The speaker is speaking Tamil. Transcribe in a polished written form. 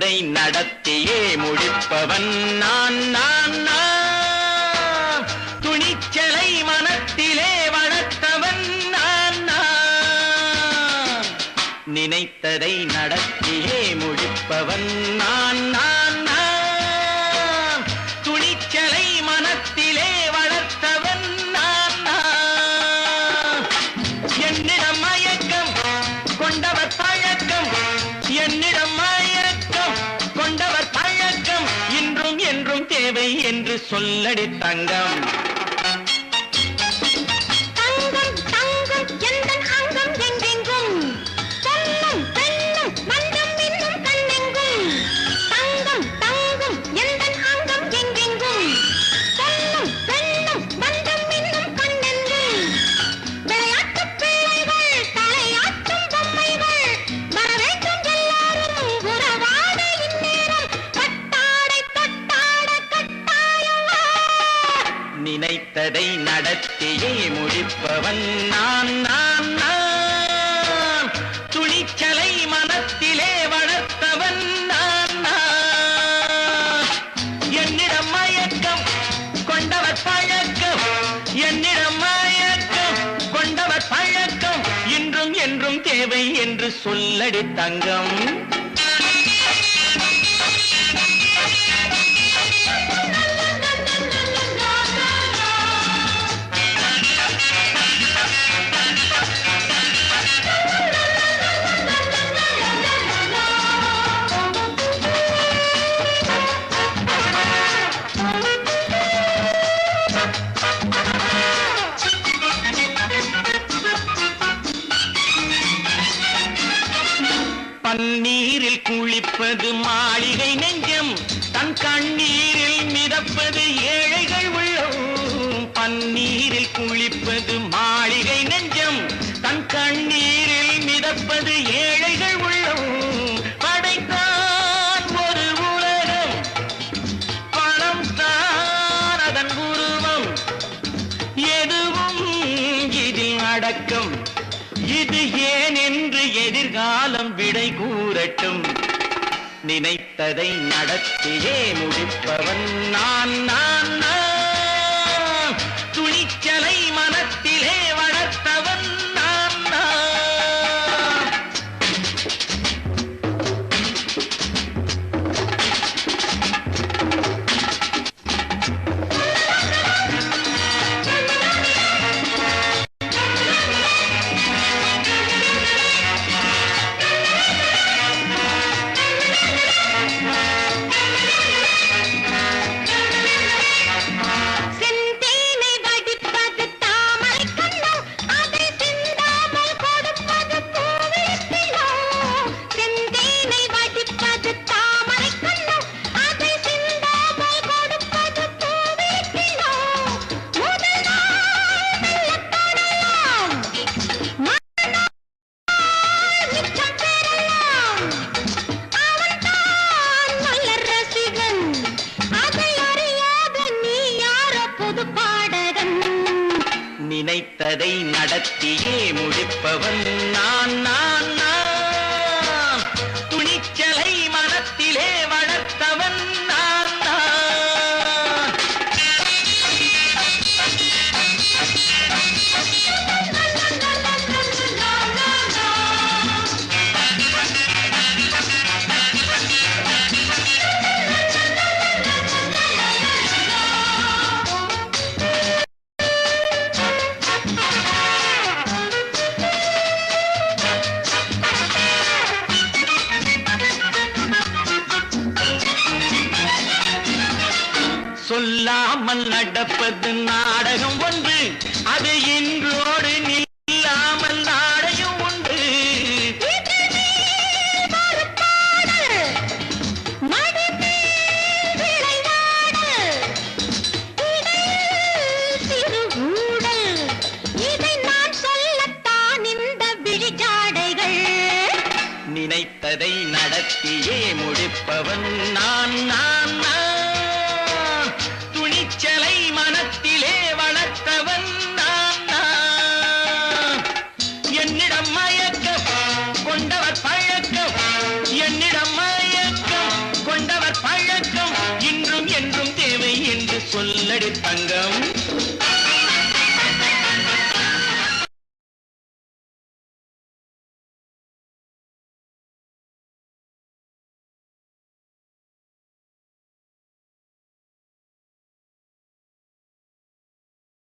நினைத்ததை நடத்தியே முடிப்பவன் நான் நான் நான். துணிச்சலை மனத்திலே வளர்த்தவன் நான் நான். நினைத்ததை நடத்தியே முடிப்பவன் நான் நான் நான். துணிச்சலை மனத்திலே வளர்த்தவன் நான் நான். என்னிடம் மயக்கம் கொண்டவர் பழக்கம், என்னிடம் மயக்கம் கொண்டவர் பழக்கம், இன்றும் என்றும் தேவை என்று சொல்லடி தங்கம். நினைத்ததை நடத்தியே முடிப்பவன் நான் நான் நான். துணிச்சலை மனத்திலே வளர்த்தவன் நான் நான். என்னிடம் மயக்கம் கொண்டவர் பழக்கம், என்னிடம் மயக்கம் கொண்டவர் பழக்கம், இன்றும் என்றும் தேவை என்று சொல்லடி தங்கம். பன்னீரில் குளிப்பது மாளிகை நெஞ்சம், தன் கண்ணீரில் மிதப்பது ஏழைகள் உள்ளம். பன்னீரில் குளிப்பது மாளிகை நெஞ்சம், தன் கண்ணீரில் மிதப்பது ஏழைகள் உள்ளம். படைத்தான் ஒரு உலகம், பணம் தான் அதன் உருவம், எதுவும் இதில் அடக்கம். இது ஏன் என்று எதிர்காலம் விடை கூறட்டும். நினைத்ததை நடத்தியே முடிப்பவன் நான் நான் நான். துணிச்சலை மனத்திலே வளர்த்தவன் நான் நான். நினைத்ததை நடத்தியே முடிப்பவன் நான் நான் நான். துணிச்சலை மனத்திலே வளர்த்தவன் நான் நான். சொல்லாமல் நடப்பது நாடகம் ஒன்று, அது இன்றோடு நில்லாமல் நாடையும் உண்டு. நினைத்ததை நடத்தியே முடிப்பவன் நான் நான் நான். துணிச்சலை மனத்திலே வளர்த்தவன் நான் நான். தங்கமடி தங்கம்